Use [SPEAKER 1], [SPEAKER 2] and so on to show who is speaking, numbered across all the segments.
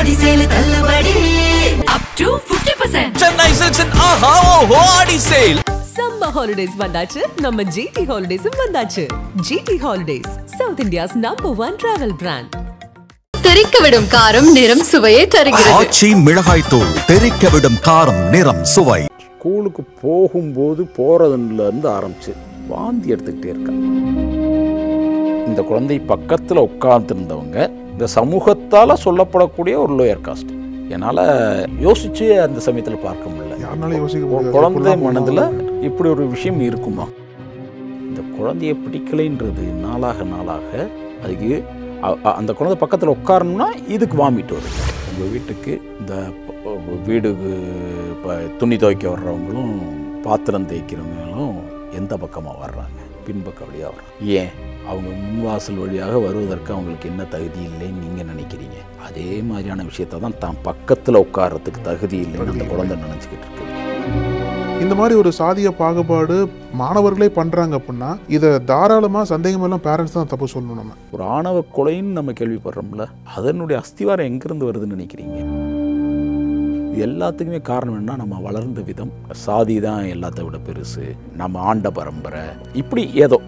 [SPEAKER 1] ஆடி sale தள்ளுபடி up to 50%.
[SPEAKER 2] Chennai Silks and Aha Oho Adi Sale.
[SPEAKER 3] Summer holidays vandachu, நம்ம GT Holidays vandachu. GT Holidays, South India's #1 travel brand.
[SPEAKER 4] தெரிக்கவிடும் காரம் நிறம் சுவையை தருகிறது.
[SPEAKER 5] ஆச்சி மிளகாய் தூள் தெரிக்கவிடும் காரம் நிறம் சுவை.
[SPEAKER 6] ஸ்கூலுக்கு போகும்போது போறதுல இருந்து ஆரம்பிச்சு வாந்தி எடுத்துக்கிட்டே இருக்கா. இந்த குழந்தை பக்கத்தில் உட்கார்ந்துருந்தவங்க இந்த சமூகத்தால் சொல்லப்படக்கூடிய ஒரு லோயர் காஸ்ட். என்னால் யோசிச்சு அந்த சமயத்தில் பார்க்க முடியல. குழந்தை மனதில் இப்படி ஒரு விஷயம் இருக்குமா? இந்த குழந்தைய பிடிக்கலைன்றது நாளாக நாளாக அதுக்கு அந்த குழந்தை பக்கத்தில் உட்காரணும்னா இதுக்கு வாமிட்டு வருது. உங்கள் வீட்டுக்கு இந்த வீடுக்கு இப்போ துணி துவைக்க வர்றவங்களும் பாத்திரம் தேய்க்கிறவங்களும் எந்த பக்கமாக வர்றாங்க? பின்பக்கம் வழியாக வர்றாங்க. ஏன் அவங்க முன்வாசல் வழியாக வருவதற்கு அவங்களுக்கு என்ன தகுதி இல்லைன்னு நீங்கள் நினைக்கிறீங்க? அதே மாதிரியான விஷயத்தை தான் பக்கத்தில் உட்கார்றதுக்கு தகுதி இல்லைன்னு அந்த குழந்தை நினச்சிக்கிட்டு இருக்கு.
[SPEAKER 7] இந்த மாதிரி ஒரு சாதிய பாகுபாடு மாணவர்களே பண்ணுறாங்க அப்படின்னா இதை தாராளமாக சந்தேகமெல்லாம் பேரண்ட்ஸ் தான் தப்பு சொல்லணும். நம்ம
[SPEAKER 6] ஒரு ஆணவ கொலைன்னு நம்ம கேள்விப்படுறோம்ல, அதனுடைய அஸ்திவாரம் எங்கேருந்து வருதுன்னு நினைக்கிறீங்க? இது எல்லாத்துக்குமே காரணம் என்ன? நம்ம வளர்ந்த விதம். சாதி தான் எல்லாத்த விட பெருசு, நம்ம ஆண்ட பரம்பரை, இப்படி ஏதோ.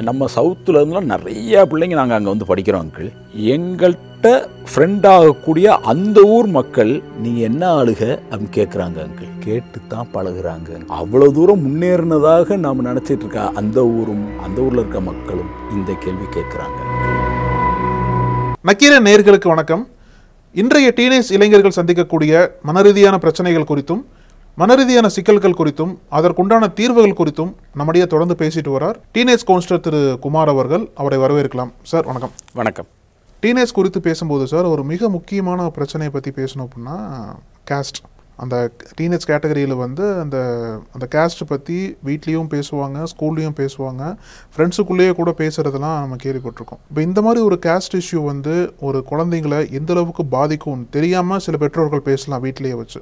[SPEAKER 6] நம்ம சவுத்தில் இருந்துலாம் நிறையா பிள்ளைங்க நாங்கள் அங்கே வந்து படிக்கிறோம் அங்கிள். எங்கள்கிட்ட ஃப்ரெண்ட் ஆகக்கூடிய அந்த ஊர் மக்கள் நீங்கள் என்ன ஆளுக அப்படின்னு கேட்குறாங்க அங்கிள். கேட்டு தான் பழகுறாங்க. அவ்வளோ தூரம் முன்னேறினதாக நாம் நினச்சிட்டு இருக்கா அந்த ஊரும் அந்த ஊரில் இருக்க மக்களும் இந்த கேள்வி கேட்குறாங்க.
[SPEAKER 7] நக்கீர நேயர்களுக்கு வணக்கம். இன்றைய டீனேஜ் இளைஞர்கள் சந்திக்கக்கூடிய மனரீதியான பிரச்சனைகள் குறித்தும் மனரீதியான சிக்கல்கள் குறித்தும் அதற்குண்டான தீர்வுகள் குறித்தும் நம்முடைய தொடர்ந்து பேசிட்டு வரார் டீனேஜ் கவுன்சிலர் திரு குமார் அவர்கள். அவரை வரவேற்கலாம். சார் வணக்கம்.
[SPEAKER 6] வணக்கம்.
[SPEAKER 7] டீனேஜ் குறித்து பேசும்போது சார் ஒரு மிக முக்கியமான பிரச்சனையை பற்றி பேசணும் அப்படின்னா கேஸ்ட். அந்த டீனேஜ் கேட்டகரியில் வந்து அந்த கேஸ்ட் பற்றி வீட்லேயும் பேசுவாங்க, ஸ்கூல்லேயும் பேசுவாங்க, ஃப்ரெண்ட்ஸுக்குள்ளேயே கூட பேசுகிறதுலாம் நம்ம கேள்விப்பட்டிருக்கோம். இப்போ இந்த மாதிரி ஒரு கேஸ்ட் இஷ்யூ வந்து ஒரு குழந்தைங்களை எந்த அளவுக்கு பாதிக்கும் தெரியாமல் சில பெற்றோர்கள் பேசலாம் வீட்டிலேயே வச்சு.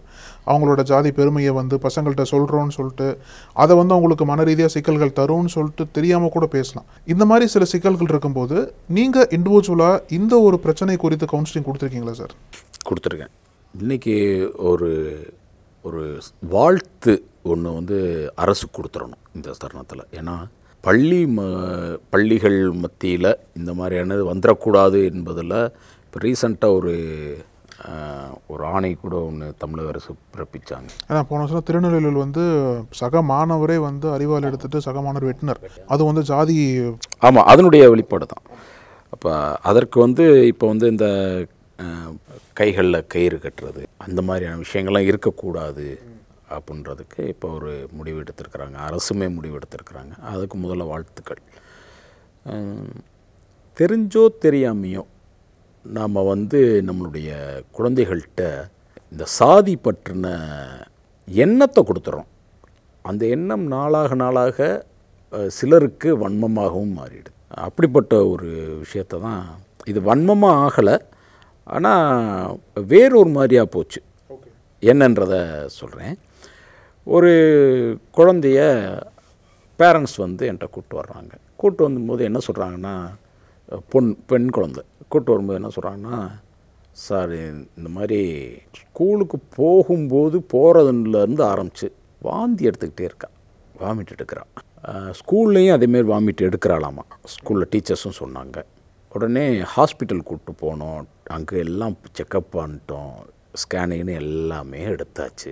[SPEAKER 7] அவங்களோட ஜாதி பெருமையை வந்து பசங்கள்கிட்ட சொல்கிறோன்னு சொல்லிட்டு அதை வந்து அவங்களுக்கு மன ரீதியாக சிக்கல்கள் தரும்னு சொல்லிட்டு தெரியாமல் கூட பேசலாம். இந்த மாதிரி சில சிக்கல்கள் இருக்கும்போது நீங்கள் இண்டிவிஜுவலாக இந்த ஒரு பிரச்சனை குறித்து கவுன்சிலிங் கொடுத்துருக்கீங்களா சார்?
[SPEAKER 6] கொடுத்துருக்கேன். இன்றைக்கி ஒரு வாழ்த்து ஒன்று வந்து அரசு கொடுத்துடணும் இந்த தருணத்தில். ஏன்னா பள்ளிகள் மத்தியில் இந்த மாதிரியானது வந்துடக்கூடாது என்பதில் இப்போ ரீசண்டாக ஒரு ஆணை கூட ஒன்று தமிழக அரசு பிறப்பித்தாங்க.
[SPEAKER 7] அதான் போன வருஷம் திருநெல்வேலியில் வந்து சக மாணவரே வந்து அறிவால் எடுத்துகிட்டு சக மாணவர் வெட்டினார். அது வந்து ஜாதி.
[SPEAKER 6] ஆமாம், அதனுடைய வெளிப்பாடு தான். அப்போ அதற்கு வந்து இப்போ வந்து இந்த கைகளில் கயிறு கட்டுறது அந்த மாதிரியான விஷயங்கள்லாம் இருக்கக்கூடாது அப்படின்றதுக்கு இப்போ ஒரு முடிவு எடுத்திருக்கிறாங்க. அரசுமே முடிவு எடுத்திருக்கிறாங்க. அதுக்கு முதல்ல வாழ்த்துக்கள். தெரிஞ்சோ தெரியாமையோ நாம் வந்து நம்மளுடைய குழந்தைகள்கிட்ட இந்த சாதி பற்றின எண்ணத்தை கொடுத்துறோம். அந்த எண்ணம் நாளாக நாளாக சிலருக்கு வன்மமாகவும் மாறிடுது. அப்படிப்பட்ட ஒரு விஷயத்தை தான் இது வன்மமாக ஆகலை, ஆனால் வேறொரு மாதிரியாக போச்சு. என்னன்றதை சொல்கிறேன். ஒரு குழந்தைய பேரண்ட்ஸ் வந்து என்கிட்ட கூப்பிட்டு வர்றாங்க. கூப்பிட்டு வரும்போது என்ன சொல்கிறாங்கன்னா, பெண் குழந்தை கூப்பிட்டு வரும்போது என்ன சொல்கிறாங்கன்னா, சார் இந்த மாதிரி ஸ்கூலுக்கு போகும்போது போகிறதுலேருந்து ஆரம்பித்து வாந்தி எடுத்துக்கிட்டே இருக்கா, வாமிட் எடுக்கிறான். ஸ்கூல்லையும் அதேமாரி வாமிட் எடுக்கிறாளாமா. ஸ்கூலில் டீச்சர்ஸும் சொன்னாங்க. உடனே ஹாஸ்பிட்டல் கூப்பிட்டு போனோம். அங்கே எல்லாம் செக்கப் பண்ணிட்டோம், ஸ்கேனிங்னு எல்லாமே எடுத்தாச்சு.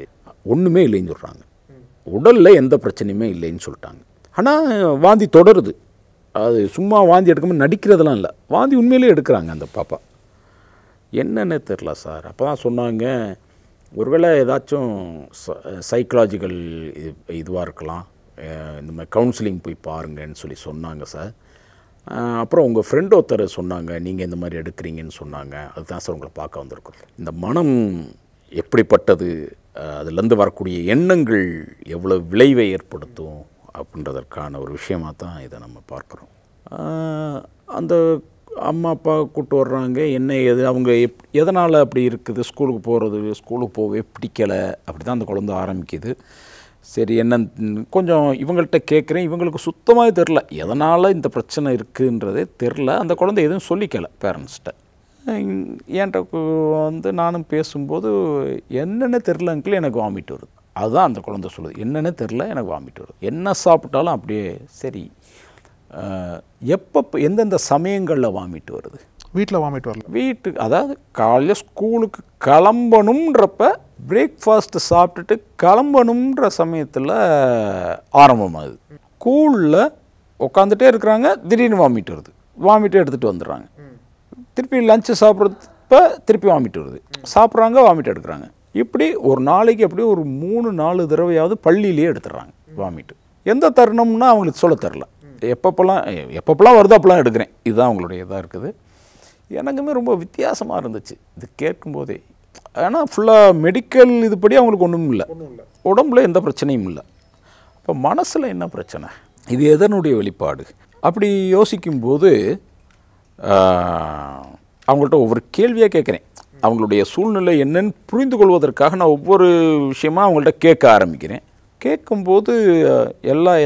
[SPEAKER 6] ஒன்றுமே இல்லைன்னு சொல்கிறாங்க. உடலில் எந்த பிரச்சனையுமே இல்லைன்னு சொல்லிட்டாங்க. ஆனால் வாந்தி தொடருது. அது சும்மா வாந்தி எடுக்காமல் நடிக்கிறதெல்லாம் இல்லை, வாந்தி உண்மையிலே எடுக்கிறாங்க அந்த பாப்பா. என்னென்ன தெரில சார். அப்போ தான் சொன்னாங்க, ஒருவேளை ஏதாச்சும் சைக்கலாஜிக்கல் இதுவாக இருக்கலாம், இந்த மாதிரி கவுன்சிலிங் போய் பாருங்கன்னு சொல்லி சொன்னாங்க சார். அப்புறம் உங்கள் ஃப்ரெண்ட் ஒருத்தர் சொன்னாங்க, நீங்கள் இந்த மாதிரி எடுக்கிறீங்கன்னு சொன்னாங்க. அதுதான் சார் உங்களை பார்க்க வந்திருக்கோம். இந்த மனம் எப்படிப்பட்டது, அதுலேருந்து வரக்கூடிய எண்ணங்கள் எவ்வளோ விளைவை ஏற்படுத்தும் அப்படின்றதற்கான ஒரு விஷயமாக தான் இதை நம்ம பார்க்குறோம். அந்த அம்மா அப்பா கூப்பிட்டு வர்றாங்க. என்ன எது அவங்க எதனால் அப்படி இருக்குது, ஸ்கூலுக்கு போகவே பிடிக்கலை, அப்படி தான் அந்த குழந்தை ஆரம்பிக்குது. சரி என்ன கொஞ்சம் இவங்கள்ட்ட கேட்குறேன். இவங்களுக்கு சுத்தமாக தெரில எதனால் இந்த பிரச்சனை இருக்குன்றதே தெரில. அந்த குழந்தை எதுவும் சொல்லிக்கலை பேரண்ட்ஸ்கிட்ட. என்கிட்ட வந்து நானும் பேசும்போது என்னென்ன தெரில அங்கிள் எனக்கு வாமிட் வருது. அதுதான் அந்த குழந்தை சொல்லுது, என்னென்ன தெரில எனக்கு வாமிட் வருது. என்ன சாப்பிட்டாலும் அப்படியே சரி. எப்போ எந்தெந்த சமயங்களில் வாமிட் வருது?
[SPEAKER 7] வீட்டில் வாமிட் வரல.
[SPEAKER 6] வீட்டுக்கு அதாவது காலையில் ஸ்கூலுக்கு கிளம்பணுன்றப்ப பிரேக்ஃபாஸ்ட்டு சாப்பிட்டுட்டு கிளம்பணுன்ற சமயத்தில் ஆரம்பமாகுது. ஸ்கூலில் உட்காந்துட்டே இருக்கிறாங்க, திடீர்னு வாமிட் வருது, வாமிட்டே எடுத்துகிட்டு வந்துடுறாங்க. திருப்பி லஞ்சு சாப்பிட்றப்ப திருப்பி வாமிட் வருது, சாப்பிட்றாங்க, வாமிட் எடுக்கிறாங்க. இப்படி ஒரு நாளைக்கு அப்படியே ஒரு 3-4 தடவையாவது பள்ளியிலே எடுத்துடுறாங்க வாமிட்டு. எந்த தருணம்னா அவங்களுக்கு சொல்ல தரல. எப்பப்பெல்லாம் வருதோ அப்பெல்லாம் எடுக்கிறேன். இதுதான் அவங்களுடைய இதாக இருக்குது. எனக்குமே ரொம்ப வித்தியாசமாக இருந்துச்சு இது கேட்கும்போதே. ஆனால் ஃபுல்லாக மெடிக்கல் இதுபடி அவங்களுக்கு ஒன்றும் இல்லை, உடம்புல எந்த பிரச்சனையும் இல்லை. இப்போ மனசில் என்ன பிரச்சனை, இது எதனுடைய வெளிப்பாடு அப்படி யோசிக்கும்போது அவங்கள்ட்ட ஒவ்வொரு கேள்வியாக கேட்குறேன். அவங்களுடைய சூழ்நிலை என்னன்னு புரிந்து கொள்வதற்காக நான் ஒவ்வொரு விஷயமாக அவங்கள்ட்ட கேட்க ஆரம்பிக்கிறேன். கேட்கும்போது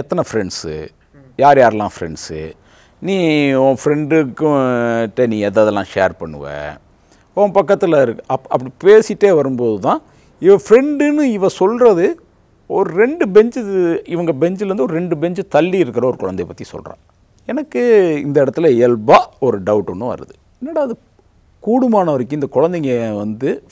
[SPEAKER 6] எத்தனை ஃப்ரெண்ட்ஸு, யார் யாரெல்லாம் ஃப்ரெண்ட்ஸு, நீ உன் ஃப்ரெண்டுக்கும் நீ எதெல்லாம் ஷேர் பண்ணுவ, உன் பக்கத்தில் இருக்கு அப்படி பேசிகிட்டே வரும்போது தான் இவன் ஃப்ரெண்டுன்னு சொல்கிறது ஒரு 2 பெஞ்சு, இவங்க பெஞ்சிலேருந்து ஒரு 2 பெஞ்சு தள்ளி இருக்கிற ஒரு குழந்தைய பற்றி சொல்கிறான். எனக்கு இந்த இடத்துல இயல்பாக ஒரு டவுட் ஒன்று வருது. என்னடா அது, கூடுமான வரைக்கும் இந்த குழந்தைங்க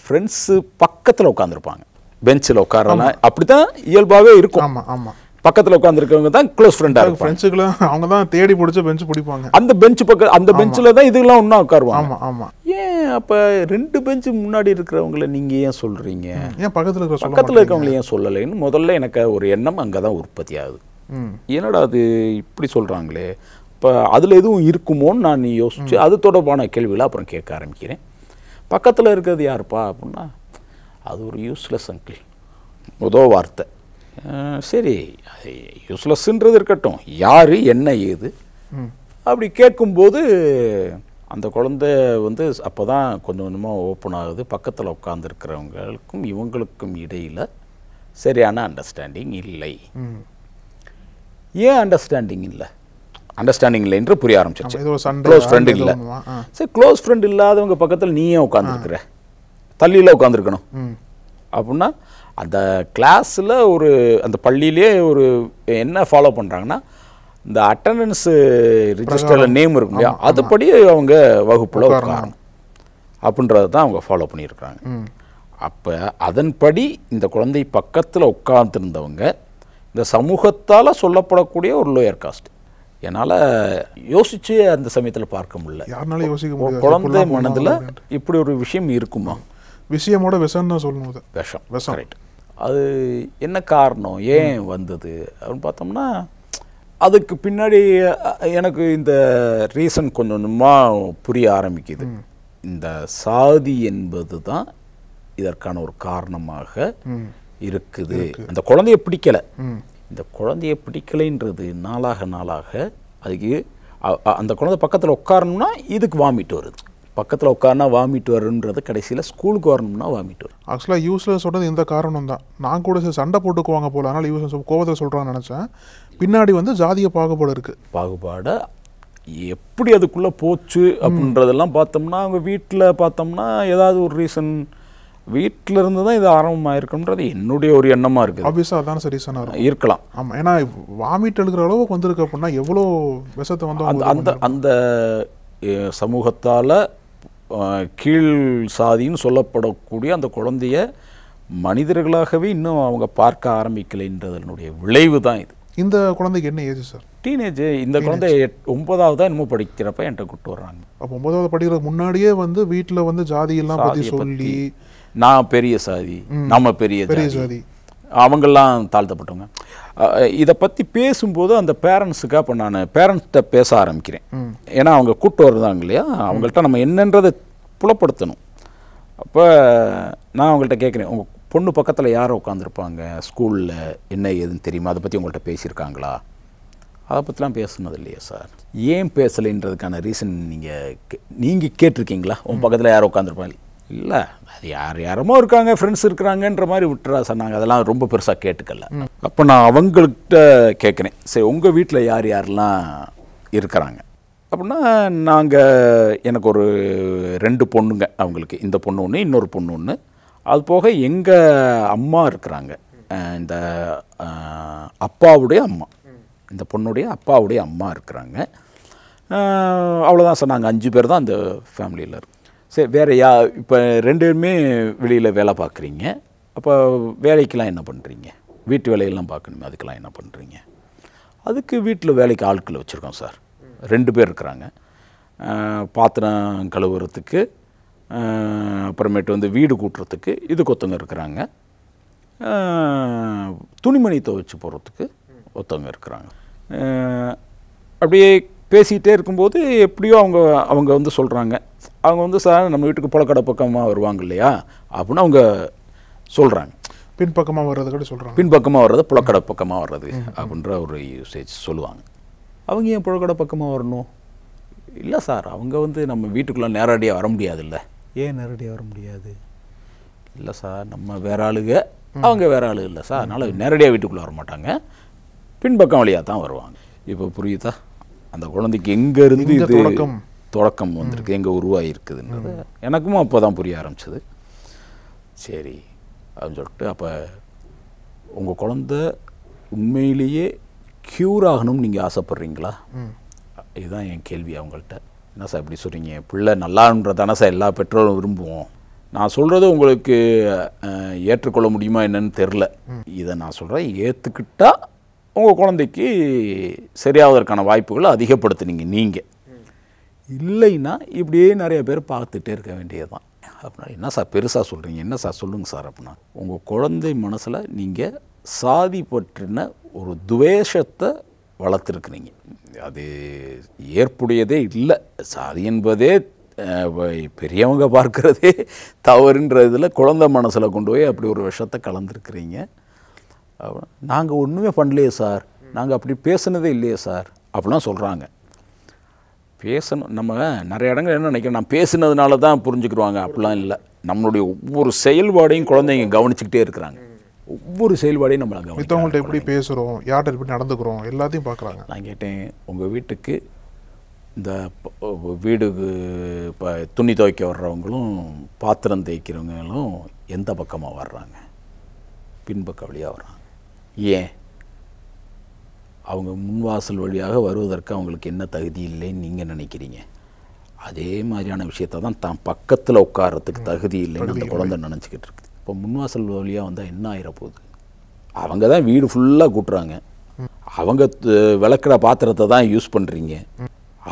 [SPEAKER 6] ஃப்ரெண்ட்ஸு பக்கத்தில் உட்காந்துருப்பாங்க, பெஞ்சில் உட்காரலாம், அப்படி தான் இயல்பாகவே இருக்கும்.
[SPEAKER 7] ஆமாம் ஆமாம்,
[SPEAKER 6] பக்கத்தில் உட்காந்துருக்கவங்க தான் க்ளோஸ் ஃப்ரெண்டாக இருக்கும்.
[SPEAKER 7] ஃப்ரெண்ட்ஸுக்குலாம் அவங்க தான் தேடி பிடிச்ச பெஞ்சு பிடிப்பாங்க.
[SPEAKER 6] அந்த பெஞ்சு அந்த பெஞ்சில் தான் இதுக்கெல்லாம் ஒன்றா உட்காருவாங்க.
[SPEAKER 7] ஆமாம் ஆமாம்.
[SPEAKER 6] ஏன் அப்போ 2 பெஞ்சு முன்னாடி இருக்கிறவங்கள நீங்கள் ஏன் சொல்கிறீங்க,
[SPEAKER 7] ஏன் பக்கத்தில்
[SPEAKER 6] இருக்கவங்கள ஏன் சொல்லலைன்னு முதல்ல எனக்கு ஒரு எண்ணம் அங்கே தான் உற்பத்தி ஆகுது. என்னடா அது இப்படி சொல்கிறாங்களே, இப்போ அதில் எதுவும் இருக்குமோன்னு நான் யோசிச்சு அது தொடர்பான கேள்விகளை அப்புறம் கேட்க ஆரம்பிக்கிறேன். பக்கத்தில் இருக்கிறது யாருப்பா அப்படின்னா, அது ஒரு யூஸ்லெஸ் அங்கிள், முதல் வார்த்தை. சரி, யூஸ்லெஸ்ன்றது இருக்கட்டும், யார் என்ன ஏது அப்படி கேட்கும்போது அந்த குழந்தை அப்போ தான் கொஞ்சம் கொஞ்சமாக ஓப்பன் ஆகுது. பக்கத்தில் உட்காந்துருக்கிறவங்களுக்கும் இவங்களுக்கும் இடையில் சரியான அண்டர்ஸ்டாண்டிங் இல்லை. ஏன் அண்டர்ஸ்டாண்டிங் இல்லை? அண்டர்ஸ்டாண்டிங் இல்லை என்று புரிய ஆரம்பிச்சிருச்சு. க்ளோஸ் ஃப்ரெண்டு இல்லை. சரி, க்ளோஸ் ஃப்ரெண்டு இல்லாதவங்க பக்கத்தில் நீ ஏன் உட்காந்துருக்குற, தள்ளியில் உட்காந்துருக்கணும் அப்படின்னா, அந்த கிளாஸில் அந்த பள்ளியிலே என்ன ஃபாலோ பண்ணுறாங்கன்னா, இந்த அட்டண்டன்ஸு ரிஜிஸ்டரில் நேம் இருக்கும் இல்லையா, அதுபடி அவங்க வகுப்பில் உட்காரணும் அப்படின்றத தான் அவங்க ஃபாலோ பண்ணியிருக்கிறாங்க. அப்போ அதன்படி இந்த குழந்தை பக்கத்தில் உட்கார்ந்துருந்தவங்க இந்த சமூகத்தால் சொல்லப்படக்கூடிய ஒரு லோயர் காஸ்ட். என்னால் யோசிச்சு அந்த சமயத்தில் பார்க்க முடியல.
[SPEAKER 7] யாருனாலும் யோசிக்க முடியாது.
[SPEAKER 6] குழந்தை மனதில் இப்படி ஒரு விஷயம் இருக்குமா?
[SPEAKER 7] விஷயமோட விஷம் தான் சொல்லணும்.
[SPEAKER 6] விஷம் ரைட். அது என்ன காரணம், ஏன் வந்தது அப்படின்னு பார்த்தோம்னா, அதுக்கு பின்னாடி எனக்கு இந்த ரீசன் கொஞ்சம் கொஞ்சமாக புரிய ஆரம்பிக்குது. இந்த சாதி என்பது தான் இதற்கான ஒரு காரணமாக இருக்குது. அந்த குழந்தைய பிடிக்கலை, இந்த குழந்தைய பிடிக்கலைன்றது நாளாக நாளாக அதுக்கு அந்த குழந்தை பக்கத்தில் உட்காரணும்னா இதுக்கு வாமிட் வருது, பக்கத்தில் உட்காருனா வாமிட் வருன்றது கடைசியில் ஸ்கூலுக்கு வரணும்னா வாமிட் வரும்.
[SPEAKER 7] ஆக்சுவலாக யூஸில் சொல்கிறது இந்த காரணம் தான். நான் கூட சண்டை போட்டுக்குவாங்க போல, அதனால் யூஸ் கோபத்தை சொல்கிறான்னு நினச்சேன். பின்னாடி ஜாதிய பாகுபாடு இருக்குது.
[SPEAKER 6] பாகுபாடை எப்படி அதுக்குள்ளே போச்சு அப்படின்றதெல்லாம் பார்த்தோம்னா, அவங்க வீட்டில் பார்த்தோம்னா ஏதாவது ஒரு ரீசன் வீட்டில் இருந்து தான் இது ஆரம்பமாயிருக்குன்றது என்னுடைய ஒரு எண்ணமாக இருக்குது.
[SPEAKER 7] ஆப்வியஸாக அதான் ரீசனாக
[SPEAKER 6] இருக்கலாம்.
[SPEAKER 7] ஆமாம், ஏன்னா வாமிட் எடுக்கிற அளவுக்கு வந்திருக்கு அப்படின்னா எவ்வளோ விஷத்தை
[SPEAKER 6] அந்த அந்த சமூகத்தால் கீழ் சாதின்னு சொல்லப்படக்கூடிய அந்த குழந்தைய மனிதர்களாகவே இன்னும் அவங்க பார்க்க ஆரம்பிக்கலைன்றதனுடைய விளைவு தான் இது.
[SPEAKER 7] இந்த குழந்தைக்கு என்ன ஏஜ் சார்?
[SPEAKER 6] டீனேஜ். இந்த குழந்தை 9வது என்னமோ படிக்கிறப்ப என்கிட்ட கூப்பிட்டு வர்றாங்க.
[SPEAKER 7] அப்போ 9வது படிக்கிறதுக்கு முன்னாடியே வீட்டில் ஜாதியெல்லாம் பற்றி சொல்லி,
[SPEAKER 6] நான் பெரிய சாதி, நம்ம பெரிய சாதி, அவங்கெல்லாம் தாழ்த்தப்பட்டவங்க, இதை பற்றி பேசும்போது அந்த பேரண்ட்ஸுக்கு அப்போ நான் பேரண்ட்ஸ்கிட்ட பேச ஆரம்பிக்கிறேன். ஏன்னா அவங்க கூப்பிட்டு வருதாங்க இல்லையா, அவங்கள்ட்ட நம்ம என்னன்றதை புலப்படுத்தணும். அப்போ நான் அவங்கள்ட்ட கேட்குறேன், உங்கள் பொண்ணு பக்கத்தில் யாரை உட்காந்துருப்பாங்க, ஸ்கூலில் என்ன ஏதுன்னு தெரியுமா, அதை பற்றி உங்கள்கிட்ட பேசியிருக்காங்களா? அதை பற்றிலாம் பேசுனது இல்லையா சார். ஏன் பேசலைன்றதுக்கான ரீசன் நீங்கள் கேட்டிருக்கீங்களா? உன் பக்கத்தில் யாரை உட்காந்துருப்பாங்க? இல்லை, அது யாரமோ இருக்காங்க, ஃப்ரெண்ட்ஸ் இருக்கிறாங்கன்ற மாதிரி விட்டுறா சார். நாங்கள் அதெல்லாம் ரொம்ப பெருசாக கேட்டுக்கல. அப்போ நான் அவங்கள்கிட்ட கேட்குறேன், சரி உங்கள் வீட்டில் யார் யாரெல்லாம் இருக்கிறாங்க அப்படின்னா நாங்கள் எனக்கு ஒரு 2 பொண்ணுங்க அவங்களுக்கு, இந்த பொண்ணு ஒன்று இன்னொரு பொண்ணு ஒன்று. அது போக எங்கள் அம்மா இருக்கிறாங்க, இந்த அப்பாவுடைய அம்மா, இந்த பொண்ணுடைய அப்பாவுடைய அம்மா இருக்கிறாங்க. அவ்வளோதான் சார். நாங்கள் 5 பேர் தான் அந்த ஃபேமிலியில் இருக்கோம். சரி, வேறு இப்போ 2 பேருமே வெளியில் வேலை பார்க்குறீங்க. அப்போ வேலைக்கெலாம் என்ன பண்ணுறீங்க? வீட்டு வேலையெல்லாம் பார்க்கணுமே, அதுக்கெல்லாம் என்ன பண்ணுறீங்க? அதுக்கு வீட்டில் வேலைக்கு ஆட்களை வச்சுருக்கோம் சார். 2 பேர் இருக்கிறாங்க. பாத்திரம் கழுவுறதுக்கு, அப்புறமேட்டு வந்து வீடு கூட்டுறதுக்கு இதுக்கு ஒருத்தவங்க இருக்கிறாங்க. துணிமணி துவைச்சி போகிறதுக்கு ஒருத்தவங்க இருக்கிறாங்க. அப்படியே பேசிகிட்டே இருக்கும்போது எப்படியோ அவங்க வந்து சொல்கிறாங்க, அவங்க வந்து சார் நம்ம வீட்டுக்கு புழக்கடை பக்கமாக வருவாங்க இல்லையா அப்படின்னு அவங்க சொல்கிறாங்க.
[SPEAKER 7] பின்பக்கமாக வர்றது கூட சொல்கிறாங்க.
[SPEAKER 6] பின்பக்கமாக வர்றது, புழக்கடை பக்கமாக வர்றது அப்படின்ற ஒரு யூசேஜ் சொல்லுவாங்க. அவங்க ஏன் புழக்கடை பக்கமாக வரணும்? இல்லை சார், அவங்க வந்து நம்ம வீட்டுக்குள்ளே நேரடியாக வர முடியாதுல்ல. ஏன் நேரடியாக வர முடியாது? இல்லை சார், நம்ம வேற ஆளுங்க, அவங்க வேற ஆளு இல்லை சார், அதனால் நேரடியாக வீட்டுக்குள்ளே வர மாட்டாங்க, பின்பக்கம் வழியாக தான் வருவாங்க. இப்போ புரியுதா அந்த குழந்தைக்கு எங்கேருந்து இது தொடக்கம் வந்திருக்கு, எங்கே உருவாகிருக்குதுன்றது எனக்கும் அப்போ தான் புரிய ஆரம்பிச்சது. சரி அப்படின்னு சொல்லிட்டு, அப்போ உங்கள் குழந்தை உண்மையிலேயே க்யூர் ஆகணும்னு நீங்கள் ஆசைப்பட்றீங்களா? இதுதான் என் கேள்வி அவங்கள்ட்ட. என்ன சார் இப்படி சொல்கிறீங்க? பிள்ளை நல்லான்றதானே சார் எல்லா பெற்றோரும் விரும்புவோம். நான் சொல்கிறது உங்களுக்கு ஏற்றுக்கொள்ள முடியுமா என்னன்னு தெரில. இதை நான் சொல்கிறேன், ஏற்றுக்கிட்டால் உங்கள் குழந்தைக்கு சரியாவதற்கான வாய்ப்புகளை அதிகப்படுத்துனீங்க நீங்கள். இல்லைன்னா இப்படியே நிறைய பேர் பார்த்துட்டே இருக்க வேண்டியது தான். அப்படின்னா என்ன சார் பெருசாக சொல்கிறீங்க, என்ன சார் சொல்லுங்கள் சார் அப்படின்னா, உங்கள் குழந்தை மனசில் நீங்கள் சாதி பற்றின ஒரு துவேஷத்தை வளர்த்துருக்குறீங்க. அது ஏற்புடையதே இல்லை. சாதி என்பதே பெரியவங்க பார்க்குறதே தவறுன்றதில் குழந்தை மனசில் கொண்டு போய் அப்படி ஒரு விஷத்தை கலந்துருக்குறீங்க. நாங்கள் ஒன்றுமே பண்ணலையே சார், நாங்கள் அப்படி பேசுனதே இல்லையே சார் அப்படிலாம் சொல்கிறாங்க. பேசணும், நம்ம நிறைய இடங்கள் என்ன நினைக்கிறோம், நான் பேசுனதுனால தான் புரிஞ்சுக்கிடுவாங்க, அப்படிலாம் இல்லை. நம்மளுடைய ஒவ்வொரு செயல்பாடையும் குழந்தைங்க கவனிச்சுக்கிட்டே இருக்கிறாங்க. ஒவ்வொரு செயல்பாடையும் நம்மளை
[SPEAKER 7] மற்றவங்கள்ட்ட எப்படி பேசுகிறோம், யார்கிட்ட எப்படி நடந்துக்கிறோம் எல்லாத்தையும் பார்க்குறாங்க.
[SPEAKER 6] நான் கேட்டேன், உங்கள் வீட்டுக்கு இந்த வீடுக்கு இப்போ துணி துவைக்க வர்றவங்களும் பாத்திரம் தேய்க்கிறவங்களும் எந்த பக்கமாக வர்றாங்க? பின்பக்க வழியாக வர்றாங்க. ஏன்? அவங்க முன்வாசல் வழியாக வருவதற்கு அவங்களுக்கு என்ன தகுதி இல்லைன்னு நீங்கள் நினைக்கிறீங்க? அதே மாதிரியான விஷயத்தை தான் பக்கத்தில் உட்கார்றதுக்கு தகுதி இல்லைன்னு அந்த குழந்தை நினச்சிக்கிட்டு இருக்குது. இப்போ முன்வாசல் வழியாக வந்தால் என்ன ஆகிடப்போகுது? அவங்க தான் வீடு ஃபுல்லாக கூட்டுறாங்க, அவங்க விளக்குற பாத்திரத்தை தான் யூஸ் பண்ணுறீங்க,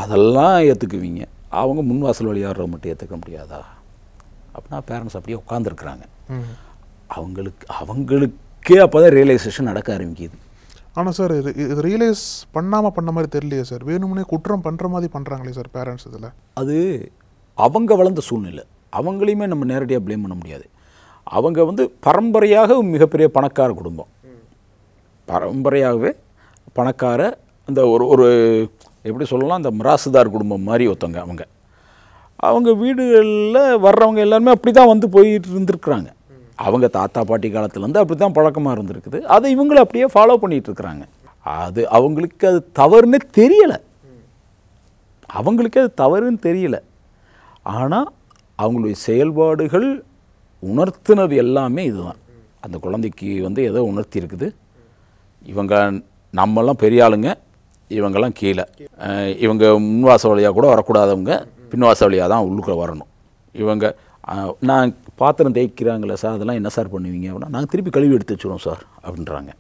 [SPEAKER 6] அதெல்லாம் ஏற்றுக்குவீங்க. அவங்க முன்வாசல் வழியாக மட்டும் ஏற்றுக்க முடியாதா? அப்படின்னா பேரண்ட்ஸ் அப்படியே உட்காந்துருக்குறாங்க. அவங்களுக்கே அப்போ தான் ரியலைசேஷன் நடக்க ஆரம்பிக்குது.
[SPEAKER 7] ஆனால் சார் இது ரியலைஸ் பண்ணாமல் பண்ண மாதிரி தெரியலையே சார், வேணும்னே குற்றம் பண்ணுற மாதிரி பண்ணுறாங்களே சார் பேரண்ட்ஸ். இதில் அது
[SPEAKER 6] அவங்க வளர்ந்த சூழ்நிலை, அவங்களையுமே நம்ம நேரடியாக ப்ளேம் பண்ண முடியாது. அவங்க வந்து பரம்பரையாக மிகப்பெரிய பணக்கார குடும்பம், பரம்பரையாகவே பணக்கார அந்த ஒரு எப்படி சொல்லலாம், அந்த மிராசுதார் குடும்பம் மாதிரி ஒருத்தவங்க. அவங்க வீடுகளில் வர்றவங்க எல்லாருமே அப்படி தான் வந்து போயிட்டு இருந்துருக்குறாங்க. அவங்க தாத்தா பாட்டி காலத்துலேருந்து அப்படி தான் பழக்கமாக இருந்திருக்குது. அதை இவங்களை அப்படியே ஃபாலோ பண்ணிகிட்ருக்குறாங்க. அது அவங்களுக்கு அது தவறுன்னு தெரியலை, அவங்களுக்கு அது தவறுன்னு தெரியலை. ஆனால் அவங்களுடைய செயல்பாடுகள் உணர்த்தினது எல்லாமே இதுதான். அந்த குழந்தைக்கு வந்து ஏதோ உணர்த்தி இருக்குது, இவங்க நம்மெல்லாம் பெரிய ஆளுங்க, இவங்கெல்லாம் கீழே, இவங்க முன்வாச வழியாக கூட வரக்கூடாதவங்க, பின்வாச வழியாக தான் உள்ளுக்குள்ள வரணும். இவங்க நான் பாத்திரம் தேய்க்கிறாங்களே சார், அதெல்லாம் என்ன சார் பண்ணுவீங்க அப்படின்னா, நாங்கள் திருப்பி கழுவி எடுத்து வச்சுருவோம் சார் அப்படின்றாங்க.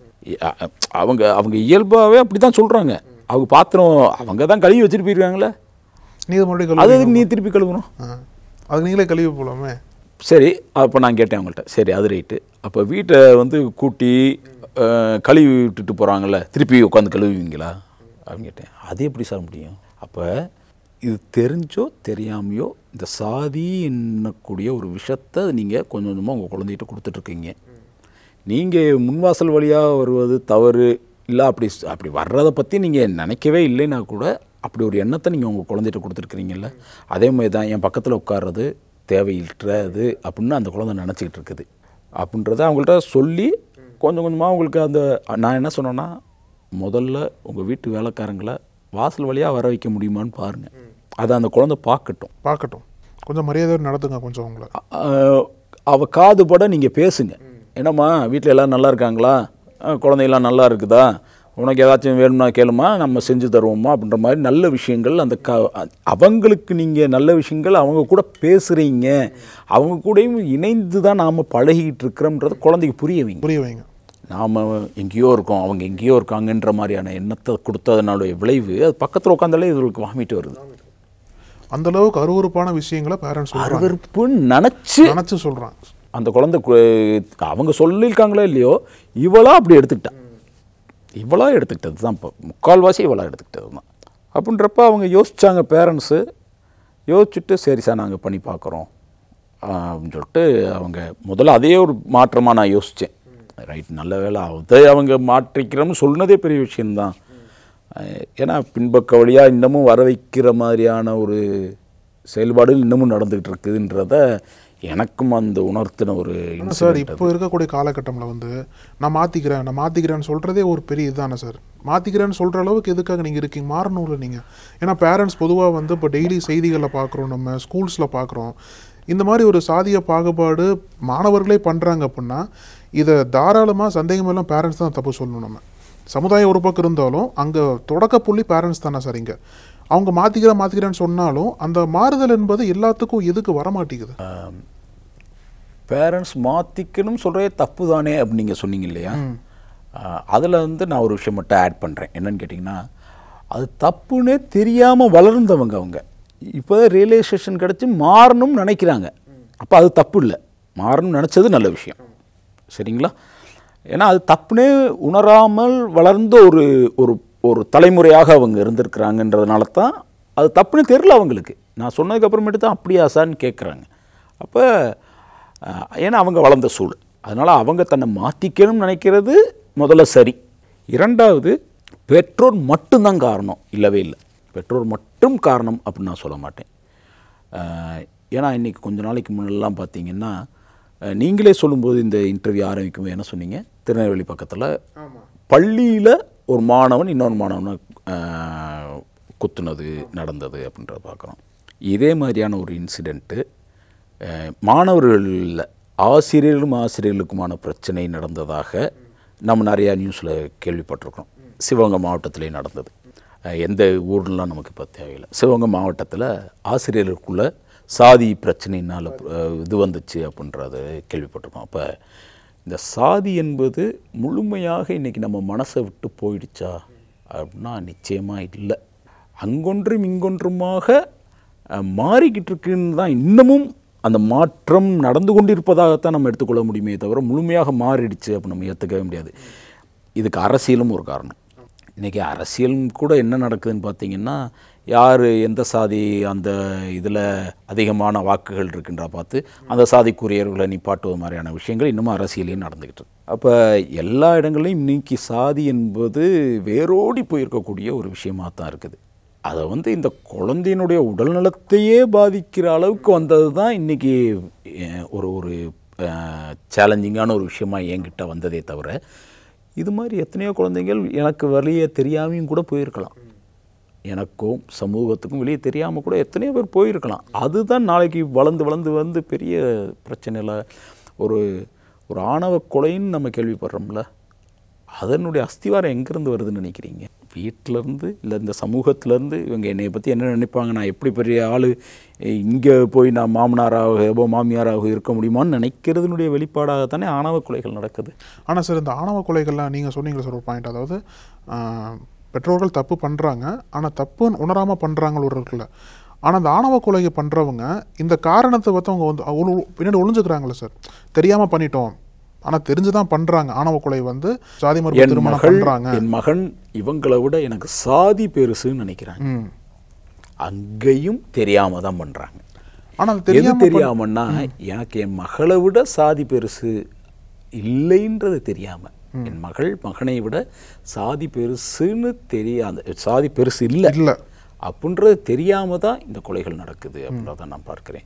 [SPEAKER 6] அவங்க இயல்பாகவே அப்படி தான் சொல்கிறாங்க. அவங்க பாத்திரம் அவங்க தான் கழுவி வச்சுட்டு போயிருக்காங்களே, அது நீ திருப்பி கழுவணும்,
[SPEAKER 7] அது நீங்களே கழுவி போகலாமே.
[SPEAKER 6] சரி, அப்போ நான் கேட்டேன் அவங்கள்ட்ட, சரி அது ரைட்டு, அப்போ வீட்டை வந்து கூட்டி கழுவி விட்டுட்டு போகிறாங்களே, திருப்பி உட்காந்து கழுவுவீங்களா அப்படின்னு கேட்டேன். அது எப்படி சார் முடியும்? அப்போ இது தெரிஞ்சோ தெரியாமையோ இந்த சாதி என்னக்கூடிய ஒரு விஷயத்தை நீங்கள் கொஞ்சம் கொஞ்சமாக உங்கள் குழந்தைகிட்ட கொடுத்துட்ருக்கீங்க. நீங்கள் முன்வாசல் வழியாக வருவது தவறு இல்லை, அப்படி வர்றதை பற்றி நீங்கள் நினைக்கவே இல்லைன்னா கூட அப்படி ஒரு எண்ணத்தை நீங்கள் உங்கள் குழந்தைகிட்ட கொடுத்துருக்குறீங்கல்ல. அதே மாதிரி தான் என் பக்கத்தில் உட்கார்றது தேவையில்றது அப்படின்னு அந்த குழந்தை நினச்சிக்கிட்டு இருக்குது. அப்படின்றத அவங்கள்ட்ட சொல்லி கொஞ்சம் கொஞ்சமாக அவங்களுக்கு அந்த நான் என்ன சொன்னேன்னா, முதல்ல உங்கள் வீட்டு வேலைக்காரங்களை வாசல் வழியாக வர வைக்க முடியுமான்னு பாருங்கள். அதை அந்த குழந்தை பார்க்கட்டும்.
[SPEAKER 7] கொஞ்சம் மரியாதையோடு நடத்துங்க கொஞ்சம் உங்களை.
[SPEAKER 6] அவள் காதுபட நீங்கள் பேசுங்க. என்னம்மா வீட்டில் எல்லோரும் நல்லா இருக்காங்களா, குழந்தைகள்லாம் நல்லா இருக்குதா, உனக்கு ஏதாச்சும் வேணும்னா கேளுமா, நம்ம செஞ்சு தருவோம்மா அப்படின்ற மாதிரி நல்ல விஷயங்கள் அந்த அவங்களுக்கு நீங்கள் நல்ல விஷயங்கள் அவங்க கூட பேசுகிறீங்க, அவங்க கூடயும் இணைந்து தான் நாம் பழகிக்கிட்டு இருக்கிறோம்ன்றது குழந்தைக்கு புரிய வைங்க. நாம் எங்கேயோ இருக்கோம், அவங்க எங்கேயோ இருக்காங்கன்ற மாதிரியான எண்ணத்தை கொடுத்ததுனால விளைவு அது பக்கத்தில் உட்காந்தாலே இதுகளுக்கு வாமிட்டு வருது.
[SPEAKER 7] அந்த அளவுக்கு அருவருப்பான விஷயங்களை பேரண்ட்ஸ்
[SPEAKER 6] அருவருப்புன்னு நினச்சி
[SPEAKER 7] சொல்கிறாங்க.
[SPEAKER 6] அந்த குழந்தை அவங்க சொல்லியிருக்காங்களோ இல்லையோ இவளாக அப்படி எடுத்துக்கிட்டது தான் இப்போ முக்கால்வாசி இவளாக எடுத்துக்கிட்டது தான். அப்படின்றப்ப அவங்க யோசித்தாங்க, பேரண்ட்ஸு யோசிச்சுட்டு சரி சார் நாங்கள் பண்ணி பார்க்குறோம் அப்படின்னு சொல்லிட்டு அவங்க முதல்ல அதே ஒரு மாற்றமாக நான் யோசித்தேன். ரைட், நல்ல வேலை அதை அவங்க மாற்றிக்கிறோம்னு சொன்னதே பெரிய விஷயந்தான். ஏன்னா பின்பக்க வழியாக இன்னமும் வர வைக்கிற மாதிரியான ஒரு செயல்பாடுகள் இன்னமும் நடந்துகிட்டு இருக்குதுன்றத எனக்கும் அந்த உணர்த்தின ஒரு
[SPEAKER 7] சார். இப்போ இருக்கக்கூடிய காலகட்டத்தில் வந்து நான் மாற்றிக்கிறேன்னு சொல்கிறதே ஒரு பெரிய இதுதானே சார். மாற்றிக்கிறேன்னு சொல்கிற அளவுக்கு எதுக்காக நீங்கள் இருக்கீங்க, மாறணும்ல நீங்கள். ஏன்னா பேரண்ட்ஸ் பொதுவாக வந்து இப்போ டெய்லி செய்திகளில் பார்க்குறோம், நம்ம ஸ்கூல்ஸில் பார்க்குறோம், இந்த மாதிரி ஒரு சாதிய பாகுபாடு மாணவர்களே பண்ணுறாங்க அப்படின்னா இதை தாராளமாக சந்தேகமெல்லாம் பேரண்ட்ஸ் தான் தப்பு சொல்லணும். நம்ம சமுதாயம் ஒரு பக்கம் இருந்தாலும் அங்கே தொடக்க புள்ளி பேரண்ட்ஸ் தானே சார். இங்கே அவங்க மாற்றிக்கிறேன்னு சொன்னாலும் அந்த மாறுதல் என்பது எல்லாத்துக்கும் எதுக்கு வரமாட்டேங்குது?
[SPEAKER 6] பேரண்ட்ஸ் மாற்றிக்கணும் சொல்கிறதே தப்பு தானே அப்படின்னு நீங்கள் சொன்னீங்க இல்லையா, அதில் வந்து நான் ஒரு விஷயம் மட்டும் ஆட் பண்ணுறேன். என்னன்னு கேட்டிங்கன்னா, அது தப்புன்னே தெரியாமல் வளர்ந்தவங்க அவங்க இப்போ ரியலைசேஷன் கிடச்சி மாறணும்னு நினைக்கிறாங்க. அப்போ அது தப்பு இல்லை, மாறணும்னு நினச்சது நல்ல விஷயம், சரிங்களா? ஏன்னா அது தப்புனே உணராமல் வளர்ந்த ஒரு தலைமுறையாக அவங்க இருந்திருக்கிறாங்கன்றதுனால தான் அது தப்புன்னு தெரில அவங்களுக்கு. நான் சொன்னதுக்கப்புறமேட்டு தான் அப்படியா சார்ன்னு கேட்குறாங்க. அப்போ ஏன்னா அவங்க வளர்ந்த சூழல், அதனால் அவங்க தன்னை மாற்றிக்கணும்னு நினைக்கிறது முதல்ல சரி. இரண்டாவது, பெற்றோர் மட்டும்தான் காரணம் இல்லவே இல்லை. பெற்றோர் மட்டும் காரணம் அப்படின்னு நான் சொல்ல மாட்டேன். ஏன்னா இன்றைக்கி கொஞ்ச நாளைக்கு முன்னெல்லாம் பார்த்தீங்கன்னா, நீங்களே சொல்லும்போது இந்த இன்டர்வியூ ஆரம்பிக்கும்போது என்ன சொன்னீங்க, திருநெல்வேலி பக்கத்தில் பள்ளியில் ஒரு மாணவன் இன்னொரு மாணவனை குத்துனது நடந்தது அப்படின்றத பார்க்குறோம். இதே மாதிரியான ஒரு இன்சிடெண்ட்டு மாணவர்களில் ஆசிரியர்களுக்குமான பிரச்சனை நடந்ததாக நம்ம நிறையா நியூஸில் கேள்விப்பட்டிருக்கிறோம். சிவகங்கை மாவட்டத்திலே நடந்தது. எந்த ஊர்லாம் நமக்கு இப்போ தேவையில்லை. சிவகங்கை மாவட்டத்தில் ஆசிரியர்களுக்குள்ள சாதி பிரச்சனையினால் இது வந்துச்சு அப்படின்றத கேள்விப்பட்டிருக்கோம். அப்போ இந்த சாதி என்பது முழுமையாக இன்றைக்கி நம்ம மனசை விட்டு போயிடுச்சா அப்படின்னா நிச்சயமாக இல்லை. அங்கொன்றும் இங்கொன்றுமாக மாறிக்கிட்டு இருக்குன்னு தான் இன்னமும் அந்த மாற்றம் நடந்து கொண்டிருப்பதாகத்தான் நம்ம எடுத்துக்கொள்ள முடியுமே தவிர முழுமையாக மாறிடுச்சு அப்படின்னு நம்ம ஏற்றுக்கவே முடியாது. இதுக்கு அரசியலும் ஒரு காரணம். இன்றைக்கி அரசியலும் கூட என்ன நடக்குதுன்னு பார்த்திங்கன்னா, யார் எந்த சாதி அந்த இதில் அதிகமான வாக்குகள் இருக்குன்றா பார்த்து அந்த சாதிக்குரியவர்களை நிப்பாட்டுவது மாதிரியான விஷயங்கள் இன்னமும் அரசியலையும் நடந்துக்கிட்டு இருக்கு. அப்போ எல்லா இடங்களையும் இன்றைக்கி சாதி என்பது வேரோடி போயிருக்கக்கூடிய ஒரு விஷயமாக தான் இருக்குது. அதை வந்து இந்த குழந்தையினுடைய உடல்நலத்தையே பாதிக்கிற அளவுக்கு வந்தது தான் இன்றைக்கி ஒரு சேலஞ்சிங்கான ஒரு விஷயமாக என்கிட்ட வந்ததே தவிர, இது மாதிரி எத்தனையோ குழந்தைகள் எனக்கு வெளியே தெரியாமையும் கூட போயிருக்கலாம். எனக்கும் சமூகத்துக்கும் வெளியே தெரியாமல் கூட எத்தனையோ பேர் போயிருக்கலாம். அதுதான் நாளைக்கு வளர்ந்து வந்து பெரிய பிரச்சனையில் ஒரு ஆணவ கொலைன்னு நம்ம கேள்விப்படுறோம்ல, அதனுடைய அஸ்திவாரம் எங்கேருந்து வருதுன்னு நினைக்கிறீங்க? வீட்டிலேருந்து இல்லை இந்த சமூகத்திலேருந்து இவங்க என்னை பற்றி என்ன நினைப்பாங்க, நான் எப்படி பெரிய ஆள், இங்கே போய் நான் மாமனாராக மாமியாராக இருக்க முடியுமான்னு நினைக்கிறதுனுடைய வெளிப்பாடாகத்தானே ஆணவ கொலைகள் நடக்குது.
[SPEAKER 7] ஆனால் சார் இந்த ஆணவ கொலைகள்லாம் நீங்கள் சொன்னீங்களே சார் ஒரு பாயிண்ட், அதாவது பெற்றோர்கள் தப்பு பண்ணுறாங்க, ஆனால் தப்புன்னு உணராமல் பண்ணுறாங்களோ இருக்குல்ல. ஆனால் அந்த ஆணவ கொலையை பண்ணுறவங்க இந்த காரணத்தை பார்த்து அவங்க வந்து பின்னாடி ஒளிஞ்சுக்கிறாங்களே சார், தெரியாமல் பண்ணிட்டோம் ஆனால் தெரிஞ்சுதான் பண்ணுறாங்க. ஆணவ கொலை வந்து சாதி மறுப்பு திருமணம் பண்ணுறாங்க.
[SPEAKER 6] என் மகன் இவங்களை விட எனக்கு சாதி பெருசுன்னு நினைக்கிறாங்க. அங்கேயும் தெரியாமல் தான் பண்ணுறாங்க. ஆனால் தெரியாமன்னா எனக்கு என் மகளை விட சாதி பெருசு இல்லைன்றது தெரியாமல், என் மகனை விட சாதி பெருசுன்னு தெரியாத, சாதி பெருசு இல்லை அப்படின்றது தெரியாமல் தான் இந்த கொலைகள் நடக்குது அப்படின்றத நான் பார்க்குறேன்.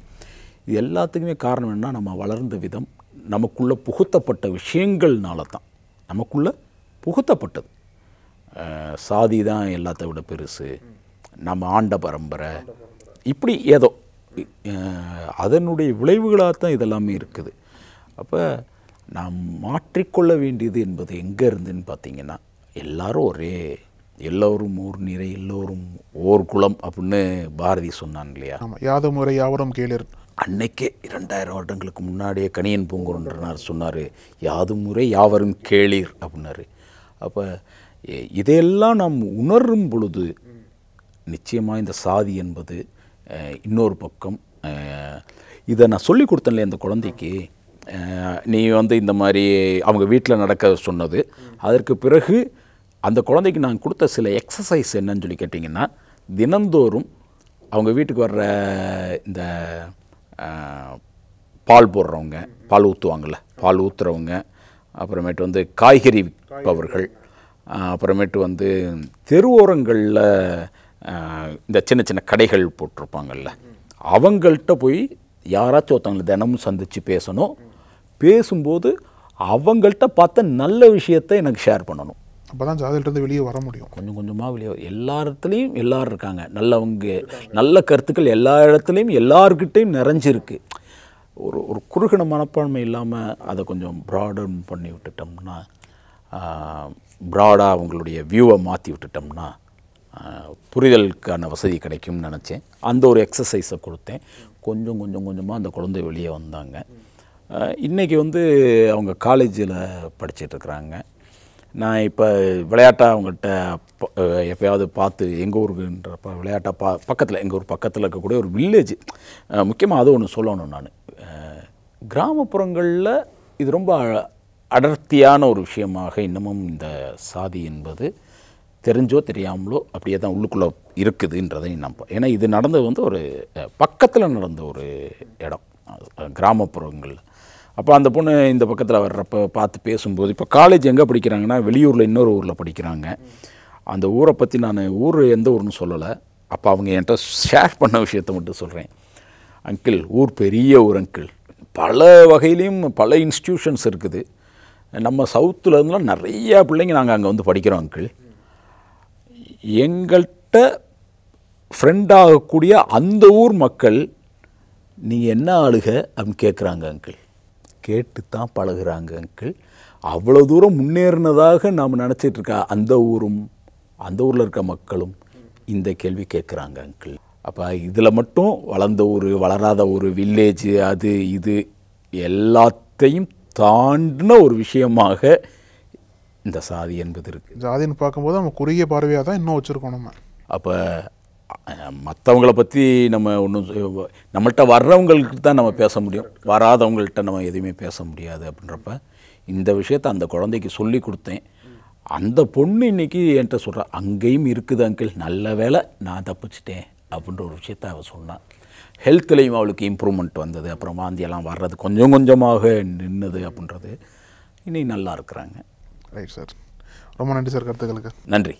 [SPEAKER 6] இது எல்லாத்துக்குமே காரணம் என்ன, நம்ம வளர்ந்த விதம், நமக்குள்ளே புகுத்தப்பட்ட விஷயங்கள்னால தான். நமக்குள்ளே புகுத்தப்பட்டது சாதி தான் எல்லாத்த விட பெருசு, நம்ம ஆண்ட பரம்பரை, இப்படி ஏதோ அதனுடைய விளைவுகளாக தான் இதெல்லாமே இருக்குது. அப்போ நாம் மாற்றிக்கொள்ள வேண்டியது என்பது எங்கே இருந்துன்னு பார்த்தீங்கன்னா, எல்லாரும் எல்லோரும் ஊர் நிறை, எல்லோரும் ஓர் குலம் அப்படின்னு பாரதி சொன்னான் இல்லையா?
[SPEAKER 7] யாதும் முறை யாவரும் கேளீர்.
[SPEAKER 6] அன்னைக்கே 2000 வருடங்களுக்கு முன்னாடியே கணியன் பூங்குன்றனார் சொன்னார், யாதும் முறை யாவரும் கேளீர் அப்படின்னாரு. அப்போ இதையெல்லாம் நாம் உணரும் பொழுது நிச்சயமாக இந்த சாதி என்பது இன்னொரு பக்கம். இதை நான் சொல்லி கொடுத்தேன்ல அந்த குழந்தைக்கு, நீ இந்த மாதிரி அவங்க வீட்டில் நடக்க சொன்னது, அதற்கு பிறகு அந்த குழந்தைக்கு நான் கொடுத்த சில எக்ஸசைஸ் என்னன்னு சொல்லி கேட்டிங்கன்னா, தினந்தோறும் அவங்க வீட்டுக்கு வர்ற இந்த பால் போடுறவங்க, பால் ஊற்றுவாங்கள்ல, பால் ஊற்றுறவங்க, அப்புறமேட்டு காய்கறி விற்பவர்கள், அப்புறமேட்டு தெருவோரங்களில் இந்த சின்ன சின்ன கடைகள் போட்டிருப்பாங்கள்ல, அவங்கள்ட்ட போய் யாராச்சும் ஒருத்தவங்களை தினமும் சந்தித்து பேசணும். பேசும்போது அவங்கள்ட்ட பார்த்த நல்ல விஷயத்தை எனக்கு ஷேர் பண்ணணும்.
[SPEAKER 7] அப்போ தான் ஜாதியிலிருந்து வெளியே வர முடியும்.
[SPEAKER 6] கொஞ்சம் கொஞ்சமாக வெளியே எல்லா இடத்துலையும் எல்லோரும் இருக்காங்க, நல்லவங்க, நல்ல கருத்துக்கள் எல்லா இடத்துலையும் எல்லாருக்கிட்டையும் நிறைஞ்சிருக்கு. ஒரு குறுகின மனப்பான்மை இல்லாமல் அதை கொஞ்சம் ப்ராடன் பண்ணி விட்டுட்டோம்னா, ப்ராடாக அவங்களுடைய வியூவை மாற்றி விட்டுட்டோம்னா புரிதலுக்கான வசதி கிடைக்கும்னு நினச்சேன். அந்த ஒரு எக்ஸசைஸை கொடுத்தேன். கொஞ்சம் கொஞ்சமாக அந்த குழந்தை வெளியே வந்தாங்க. இன்றைக்கி அவங்க காலேஜில் படிச்சிட்ருக்குறாங்க. நான் இப்போ விளையாட்டாக அவங்கள்ட்ட எப்போயாவது பார்த்து, எங்கள் ஊருக்குன்றப்ப விளையாட்டாக பக்கத்தில், எங்கள் ஊர் பக்கத்தில் இருக்கக்கூடிய ஒரு வில்லேஜ், முக்கியமாக அது ஒன்று சொல்லணும். நான் கிராமப்புறங்களில் இது ரொம்ப அடர்த்தியான ஒரு விஷயமாக இன்னமும் இந்த சாதி என்பது தெரிஞ்சோ தெரியாமலோ அப்படியே தான் உள்ளுக்குள்ளே இருக்குதுன்றதை நம்ப. ஏன்னா இது நடந்தது ஒரு பக்கத்தில் நடந்த ஒரு இடம், கிராமப்புறங்களில். அப்போ அந்த பொண்ணு இந்த பக்கத்தில் வர்றப்போ பார்த்து பேசும்போது, இப்போ காலேஜ் எங்கே படிக்கிறாங்கன்னா வெளியூரில், இன்னொரு ஊரில் படிக்கிறாங்க. அந்த ஊரை பற்றி நான் ஊர் எந்த ஊர்னு சொல்லலை. அப்போ அவங்க என்கிட்ட ஷேர் பண்ண விஷயத்தை மட்டும் சொல்கிறேன். அங்கிள், ஊர் பெரிய ஊர் அங்கிள், பல வகையிலையும் பல இன்ஸ்டிடியூஷன்ஸ் இருக்குது. நம்ம சவுத்தில் இருந்தெலாம் நிறையா பிள்ளைங்க நாங்கள் அங்கே படிக்கிறோம் அங்கிள். எங்கள்கிட்ட ஃப்ரெண்டாகக்கூடிய அந்த ஊர் மக்கள் நீங்கள் என்ன ஆளுக அப்படின்னு கேட்குறாங்க அங்கிள். கேட்டு தான் பழகுறாங்க அங்கிள். அவ்வளோ தூரம் முன்னேறினதாக நாம் நினச்சிட்ருக்க அந்த ஊரும், அந்த ஊரில் இருக்க மக்களும் இந்த கேள்வி கேட்குறாங்க அங்கிள். அப்போ இதில் மட்டும் வளர்ந்த ஊர், வளராத ஒரு வில்லேஜ், அது இது எல்லாத்தையும் தாண்டின ஒரு விஷயமாக இந்த சாதி என்பது இருக்குது.
[SPEAKER 7] ஜாதின்னு பார்க்கும்போது நம்ம குறுகிய பார்வையாக தான் இன்னும் வச்சுருக்கோம் நம்ம.
[SPEAKER 6] அப்போ மற்றவங்கள பற்றி நம்ம ஒன்றும், நம்மள்கிட்ட வர்றவங்களுக்கு தான் நம்ம பேச முடியும், வராதவங்கள்ட்ட நம்ம எதுவுமே பேச முடியாது. அப்படின்றப்ப இந்த விஷயத்தை அந்த குழந்தைக்கு சொல்லி கொடுத்தேன். அந்த பொண்ணு இன்றைக்கி என்கிட்ட சொல்கிறா, அங்கேயும் இருக்குது அங்கிள், நல்ல வேலை நான் தப்பிச்சிட்டேன் அப்படின்ற ஒரு விஷயத்த அவள் சொன்னான். ஹெல்த்லேயும் அவளுக்கு இம்ப்ரூவ்மெண்ட் வந்தது, அப்புறம் வாந்தியெல்லாம் வர்றது கொஞ்சம் கொஞ்சமாக நின்றுது அப்படின்றது. இன்னைக்கு நல்லா இருக்கிறாங்க.
[SPEAKER 7] ரைட் சார், ரொம்ப நன்றி சார் கருத்துக்களுக்கு.
[SPEAKER 6] நன்றி.